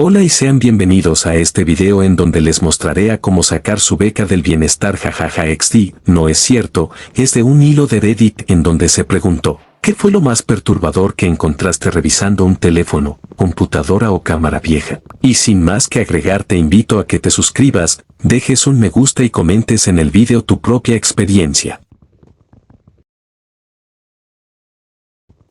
Hola y sean bienvenidos a este video en donde les mostraré a cómo sacar su beca del bienestar jajaja XD. No es cierto, es de un hilo de Reddit en donde se preguntó, ¿qué fue lo más perturbador que encontraste revisando un teléfono, computadora o cámara vieja? Y sin más que agregar te invito a que te suscribas, dejes un me gusta y comentes en el video tu propia experiencia.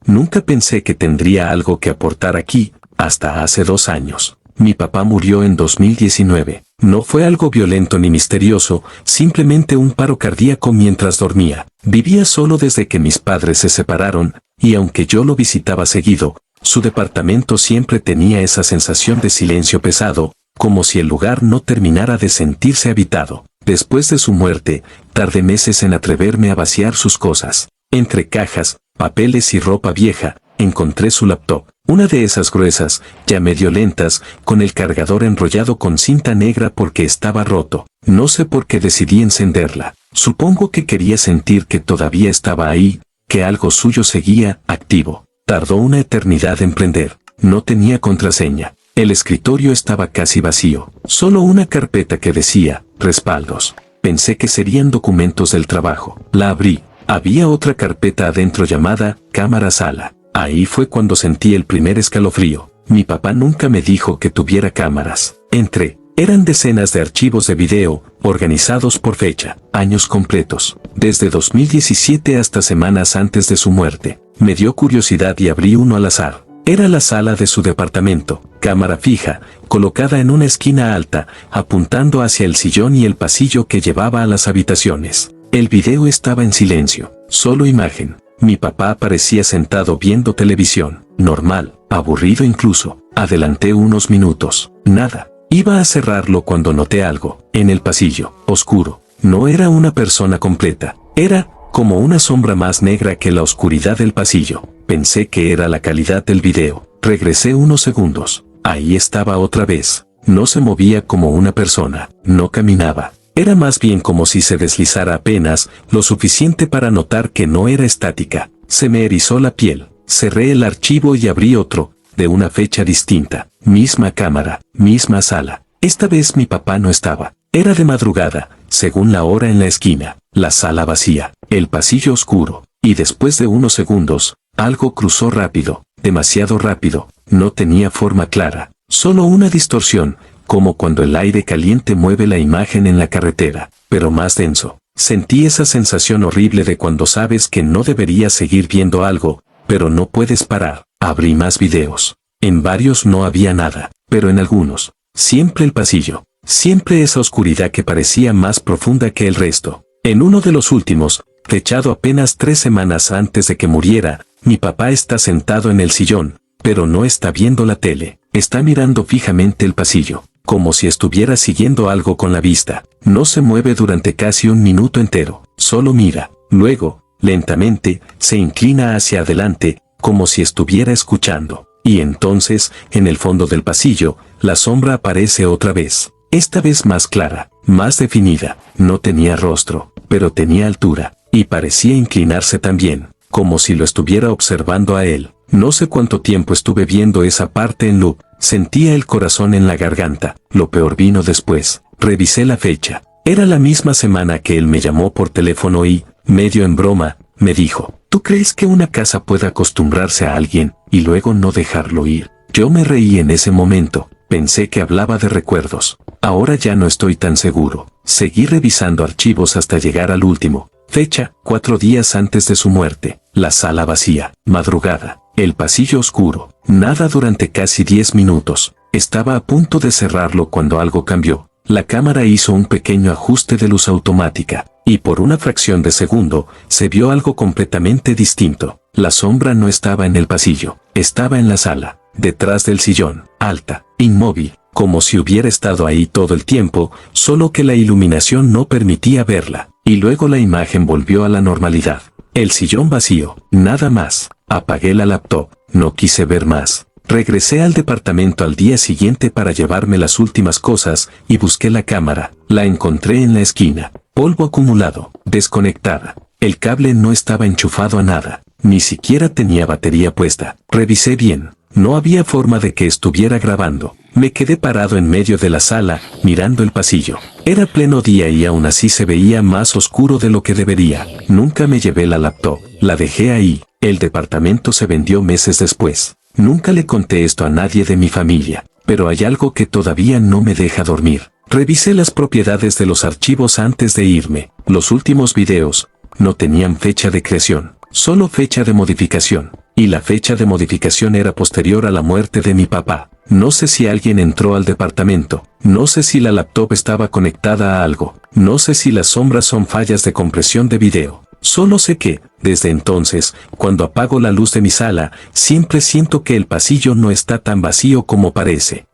Nunca pensé que tendría algo que aportar aquí, hasta hace 2 años. Mi papá murió en 2019. No fue algo violento ni misterioso, simplemente un paro cardíaco mientras dormía. Vivía solo desde que mis padres se separaron, y aunque yo lo visitaba seguido, su departamento siempre tenía esa sensación de silencio pesado, como si el lugar no terminara de sentirse habitado. Después de su muerte, tardé meses en atreverme a vaciar sus cosas. Entre cajas, papeles y ropa vieja, encontré su laptop, una de esas gruesas, ya medio lentas, con el cargador enrollado con cinta negra porque estaba roto. No sé por qué decidí encenderla. Supongo que quería sentir que todavía estaba ahí, que algo suyo seguía activo. Tardó una eternidad en prender. No tenía contraseña. El escritorio estaba casi vacío. Solo una carpeta que decía, respaldos. Pensé que serían documentos del trabajo. La abrí. Había otra carpeta adentro llamada cámara sala. Ahí fue cuando sentí el primer escalofrío. Mi papá nunca me dijo que tuviera cámaras. Entré. Eran decenas de archivos de video, organizados por fecha, años completos, desde 2017 hasta semanas antes de su muerte. Me dio curiosidad y abrí uno al azar. Era la sala de su departamento, cámara fija, colocada en una esquina alta, apuntando hacia el sillón y el pasillo que llevaba a las habitaciones. El video estaba en silencio, solo imagen. Mi papá parecía sentado viendo televisión, normal, aburrido incluso. Adelanté unos minutos, nada. Iba a cerrarlo cuando noté algo, en el pasillo, oscuro. No era una persona completa, era como una sombra más negra que la oscuridad del pasillo. Pensé que era la calidad del video. Regresé unos segundos. Ahí estaba otra vez. No se movía como una persona, no caminaba. Era más bien como si se deslizara apenas, lo suficiente para notar que no era estática. Se me erizó la piel. Cerré el archivo y abrí otro, de una fecha distinta. Misma cámara, misma sala. Esta vez mi papá no estaba. Era de madrugada, según la hora en la esquina. La sala vacía, el pasillo oscuro. Y después de unos segundos, algo cruzó rápido, demasiado rápido. No tenía forma clara, solo una distorsión, como cuando el aire caliente mueve la imagen en la carretera, pero más denso. Sentí esa sensación horrible de cuando sabes que no deberías seguir viendo algo, pero no puedes parar. Abrí más videos. En varios no había nada, pero en algunos, siempre el pasillo, siempre esa oscuridad que parecía más profunda que el resto. En uno de los últimos, fechado apenas 3 semanas antes de que muriera, mi papá está sentado en el sillón, pero no está viendo la tele, está mirando fijamente el pasillo, como si estuviera siguiendo algo con la vista. No se mueve durante casi un minuto entero, solo mira. Luego, lentamente, se inclina hacia adelante, como si estuviera escuchando. Y entonces, en el fondo del pasillo, la sombra aparece otra vez. Esta vez más clara, más definida. No tenía rostro, pero tenía altura, y parecía inclinarse también, como si lo estuviera observando a él. No sé cuánto tiempo estuve viendo esa parte en loop. Sentía el corazón en la garganta. Lo peor vino después. Revisé la fecha. Era la misma semana que él me llamó por teléfono y, medio en broma, me dijo, ¿tú crees que una casa puede acostumbrarse a alguien y luego no dejarlo ir? Yo me reí en ese momento. Pensé que hablaba de recuerdos. Ahora ya no estoy tan seguro. Seguí revisando archivos hasta llegar al último. Fecha, 4 días antes de su muerte. La sala vacía. Madrugada. El pasillo oscuro. Nada durante casi 10 minutos. Estaba a punto de cerrarlo cuando algo cambió. La cámara hizo un pequeño ajuste de luz automática, y por una fracción de segundo, se vio algo completamente distinto. La sombra no estaba en el pasillo, estaba en la sala, detrás del sillón, alta, inmóvil, como si hubiera estado ahí todo el tiempo, solo que la iluminación no permitía verla. Y luego la imagen volvió a la normalidad. El sillón vacío, nada más. Apagué la laptop, no quise ver más. Regresé al departamento al día siguiente para llevarme las últimas cosas y busqué la cámara. La encontré en la esquina. Polvo acumulado, desconectada. El cable no estaba enchufado a nada. Ni siquiera tenía batería puesta. Revisé bien. No había forma de que estuviera grabando. Me quedé parado en medio de la sala, mirando el pasillo. Era pleno día y aún así se veía más oscuro de lo que debería. Nunca me llevé la laptop. La dejé ahí. El departamento se vendió meses después. Nunca le conté esto a nadie de mi familia. Pero hay algo que todavía no me deja dormir. Revisé las propiedades de los archivos antes de irme. Los últimos videos no tenían fecha de creación, solo fecha de modificación. Y la fecha de modificación era posterior a la muerte de mi papá. No sé si alguien entró al departamento. No sé si la laptop estaba conectada a algo. No sé si las sombras son fallas de compresión de video. Solo sé que, desde entonces, cuando apago la luz de mi sala, siempre siento que el pasillo no está tan vacío como parece.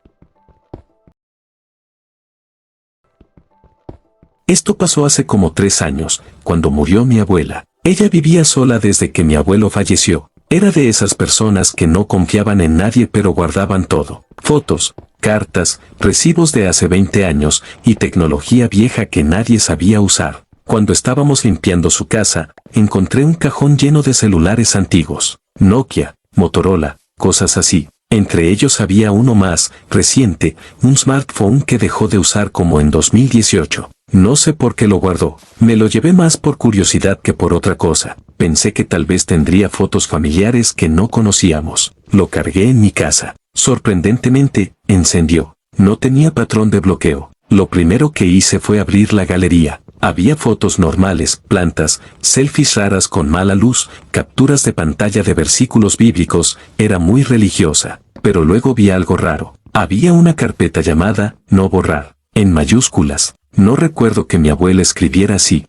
Esto pasó hace como 3 años, cuando murió mi abuela. Ella vivía sola desde que mi abuelo falleció. Era de esas personas que no confiaban en nadie pero guardaban todo. Fotos, cartas, recibos de hace 20 años y tecnología vieja que nadie sabía usar. Cuando estábamos limpiando su casa, encontré un cajón lleno de celulares antiguos. Nokia, Motorola, cosas así. Entre ellos había uno más, reciente, un smartphone que dejó de usar como en 2018. No sé por qué lo guardó. Me lo llevé más por curiosidad que por otra cosa. Pensé que tal vez tendría fotos familiares que no conocíamos. Lo cargué en mi casa. Sorprendentemente, encendió. No tenía patrón de bloqueo. Lo primero que hice fue abrir la galería. Había fotos normales, plantas, selfies raras con mala luz, capturas de pantalla de versículos bíblicos. Era muy religiosa. Pero luego vi algo raro. Había una carpeta llamada No borrar, en mayúsculas. No recuerdo que mi abuela escribiera así.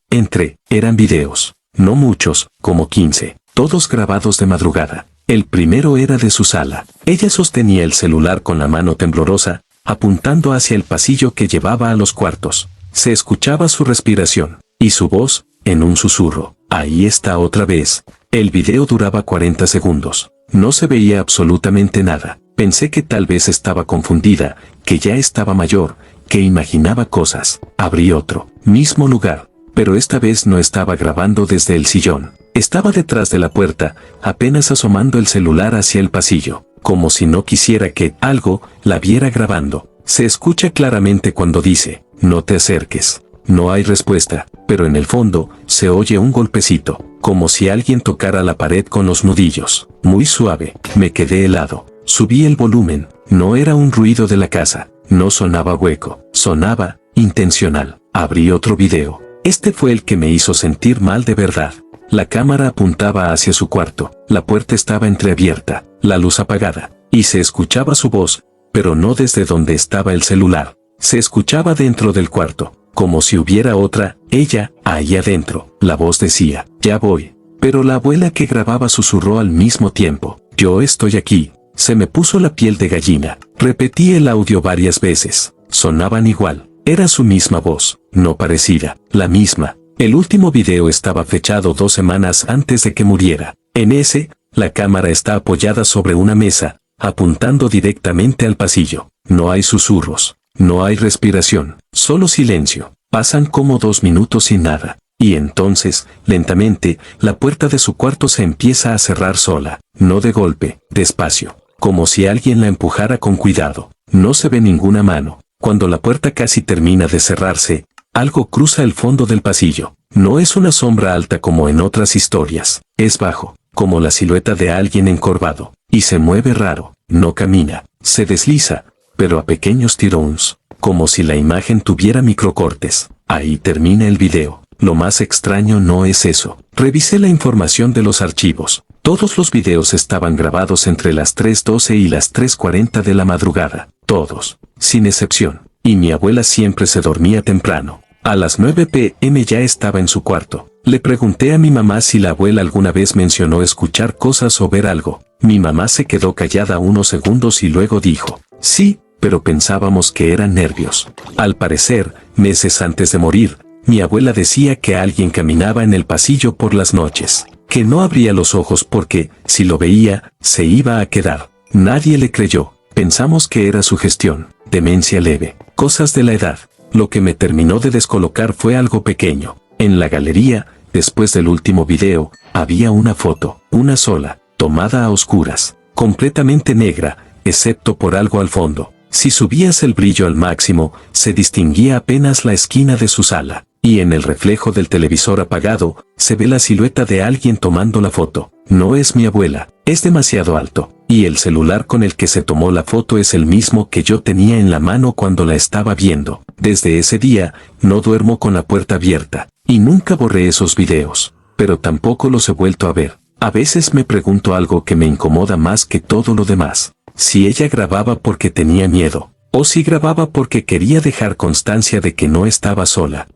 Eran videos. No muchos, como 15. Todos grabados de madrugada. El primero era de su sala. Ella sostenía el celular con la mano temblorosa, apuntando hacia el pasillo que llevaba a los cuartos. Se escuchaba su respiración, y su voz, en un susurro. Ahí está otra vez. El video duraba 40 segundos. No se veía absolutamente nada. Pensé que tal vez estaba confundida, que ya estaba mayor, que imaginaba cosas. Abrí otro, mismo lugar, pero esta vez no estaba grabando desde el sillón. Estaba detrás de la puerta, apenas asomando el celular hacia el pasillo, como si no quisiera que algo la viera grabando. Se escucha claramente cuando dice, no te acerques. No hay respuesta, pero en el fondo, se oye un golpecito, como si alguien tocara la pared con los nudillos. Muy suave. Me quedé helado. Subí el volumen. No era un ruido de la casa. No sonaba hueco. Sonaba intencional. Abrí otro video. Este fue el que me hizo sentir mal de verdad. La cámara apuntaba hacia su cuarto. La puerta estaba entreabierta, la luz apagada, y se escuchaba su voz, pero no desde donde estaba el celular. Se escuchaba dentro del cuarto, como si hubiera otra, ella, ahí adentro. La voz decía, ya voy. Pero la abuela que grababa susurró al mismo tiempo, yo estoy aquí. Se me puso la piel de gallina. Repetí el audio varias veces. Sonaban igual. Era su misma voz, no parecida, la misma. El último video estaba fechado 2 semanas antes de que muriera. En ese, la cámara está apoyada sobre una mesa, apuntando directamente al pasillo. No hay susurros, no hay respiración, solo silencio. Pasan como 2 minutos sin nada. Y entonces, lentamente, la puerta de su cuarto se empieza a cerrar sola. No de golpe, despacio, como si alguien la empujara con cuidado. No se ve ninguna mano. Cuando la puerta casi termina de cerrarse, algo cruza el fondo del pasillo. No es una sombra alta como en otras historias. Es bajo, como la silueta de alguien encorvado. Y se mueve raro. No camina. Se desliza, pero a pequeños tirones, como si la imagen tuviera microcortes. Ahí termina el video. Lo más extraño no es eso. Revisé la información de los archivos. Todos los videos estaban grabados entre las 3:12 y las 3:40 de la madrugada. Todos, sin excepción. Y mi abuela siempre se dormía temprano. A las 9 p.m. ya estaba en su cuarto. Le pregunté a mi mamá si la abuela alguna vez mencionó escuchar cosas o ver algo. Mi mamá se quedó callada unos segundos y luego dijo, sí, pero pensábamos que eran nervios. Al parecer, meses antes de morir, mi abuela decía que alguien caminaba en el pasillo por las noches, que no abría los ojos porque, si lo veía, se iba a quedar. Nadie le creyó. Pensamos que era sugestión, demencia leve, cosas de la edad. Lo que me terminó de descolocar fue algo pequeño. En la galería, después del último video, había una foto, una sola, tomada a oscuras. completamente negra, excepto por algo al fondo. Si subías el brillo al máximo, se distinguía apenas la esquina de su sala, y en el reflejo del televisor apagado, se ve la silueta de alguien tomando la foto. No es mi abuela, es demasiado alto, y el celular con el que se tomó la foto es el mismo que yo tenía en la mano cuando la estaba viendo. Desde ese día, no duermo con la puerta abierta, y nunca borré esos videos, pero tampoco los he vuelto a ver. A veces me pregunto algo que me incomoda más que todo lo demás. Si ella grababa porque tenía miedo, o si grababa porque quería dejar constancia de que no estaba sola.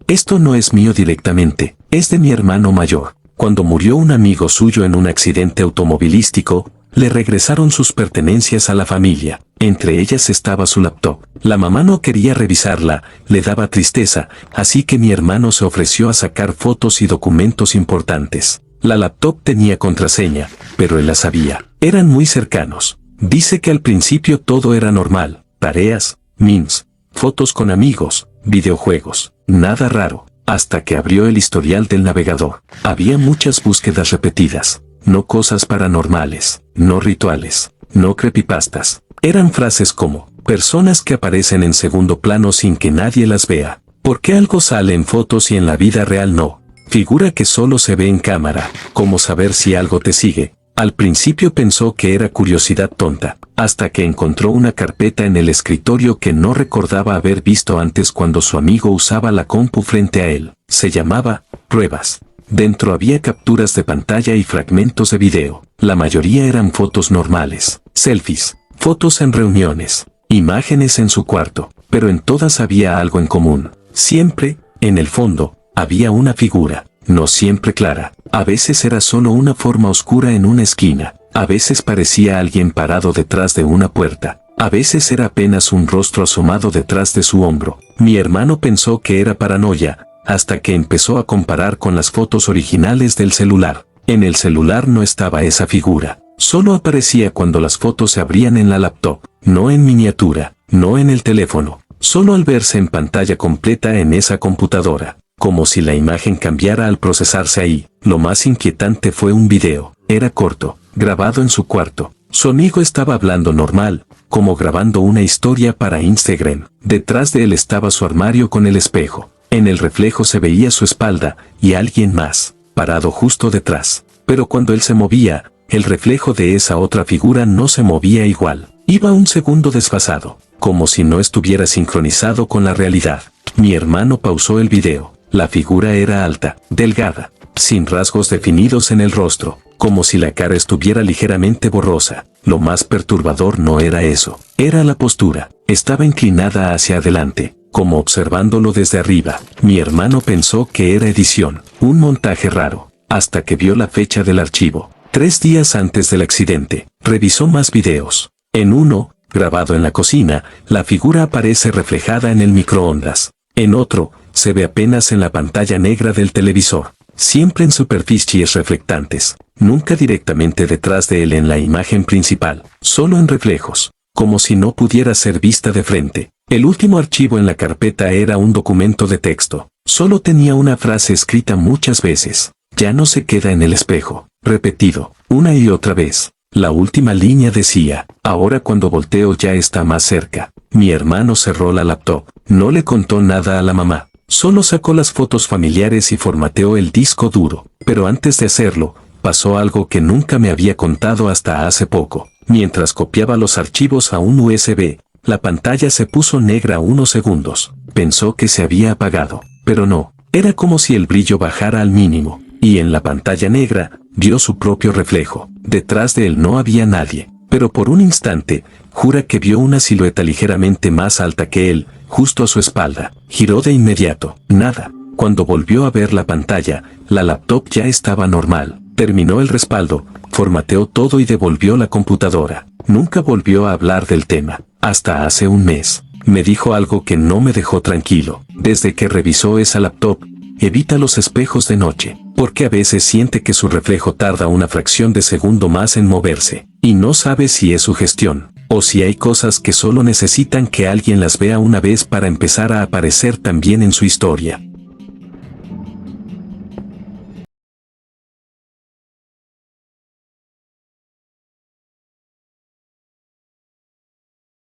Esto no es mío directamente, es de mi hermano mayor. Cuando murió un amigo suyo en un accidente automovilístico, le regresaron sus pertenencias a la familia. Entre ellas estaba su laptop. La mamá no quería revisarla, le daba tristeza, así que mi hermano se ofreció a sacar fotos y documentos importantes. La laptop tenía contraseña, pero él la sabía. Eran muy cercanos. Dice que al principio todo era normal, tareas, memes, fotos con amigos, videojuegos, nada raro, hasta que abrió el historial del navegador. Había muchas búsquedas repetidas, no cosas paranormales, no rituales, no creepypastas. Eran frases como, personas que aparecen en segundo plano sin que nadie las vea. ¿Por qué algo sale en fotos y en la vida real no? Figura que solo se ve en cámara, ¿cómo saber si algo te sigue? Al principio pensó que era curiosidad tonta, hasta que encontró una carpeta en el escritorio que no recordaba haber visto antes cuando su amigo usaba la compu frente a él. Se llamaba Pruebas. Dentro había capturas de pantalla y fragmentos de video. La mayoría eran fotos normales, selfies, fotos en reuniones, imágenes en su cuarto, pero en todas había algo en común. Siempre, en el fondo, había una figura, no siempre clara. A veces era solo una forma oscura en una esquina, a veces parecía alguien parado detrás de una puerta, a veces era apenas un rostro asomado detrás de su hombro. Mi hermano pensó que era paranoia, hasta que empezó a comparar con las fotos originales del celular. En el celular no estaba esa figura, solo aparecía cuando las fotos se abrían en la laptop, no en miniatura, no en el teléfono, solo al verse en pantalla completa en esa computadora. Como si la imagen cambiara al procesarse ahí. Lo más inquietante fue un video. Era corto, grabado en su cuarto. Su amigo estaba hablando normal, como grabando una historia para Instagram. Detrás de él estaba su armario con el espejo. En el reflejo se veía su espalda, y alguien más, parado justo detrás. Pero cuando él se movía, el reflejo de esa otra figura no se movía igual. Iba un segundo desfasado, como si no estuviera sincronizado con la realidad. Mi hermano pausó el video. La figura era alta, delgada, sin rasgos definidos en el rostro, como si la cara estuviera ligeramente borrosa. Lo más perturbador no era eso, era la postura. Estaba inclinada hacia adelante, como observándolo desde arriba. Mi hermano pensó que era edición, un montaje raro, hasta que vio la fecha del archivo. 3 días antes del accidente, revisó más videos. En uno, grabado en la cocina, la figura aparece reflejada en el microondas. En otro, se ve apenas en la pantalla negra del televisor, siempre en superficies reflectantes, nunca directamente detrás de él en la imagen principal, solo en reflejos, como si no pudiera ser vista de frente. El último archivo en la carpeta era un documento de texto, solo tenía una frase escrita muchas veces, ya no se queda en el espejo, repetido, una y otra vez. La última línea decía, ahora cuando volteo ya está más cerca. Mi hermano cerró la laptop, no le contó nada a la mamá. Solo sacó las fotos familiares y formateó el disco duro, pero antes de hacerlo, pasó algo que nunca me había contado hasta hace poco. Mientras copiaba los archivos a un USB, la pantalla se puso negra unos segundos. Pensó que se había apagado, pero no, era como si el brillo bajara al mínimo, y en la pantalla negra, vio su propio reflejo. Detrás de él no había nadie, pero por un instante, jura que vio una silueta ligeramente más alta que él, justo a su espalda. Giró de inmediato. Nada. Cuando volvió a ver la pantalla, la laptop ya estaba normal. Terminó el respaldo, formateó todo y devolvió la computadora. Nunca volvió a hablar del tema. Hasta hace un mes. Me dijo algo que no me dejó tranquilo. Desde que revisó esa laptop, evita los espejos de noche, porque a veces siente que su reflejo tarda una fracción de segundo más en moverse, y no sabe si es sugestión, o si hay cosas que solo necesitan que alguien las vea una vez para empezar a aparecer también en su historia.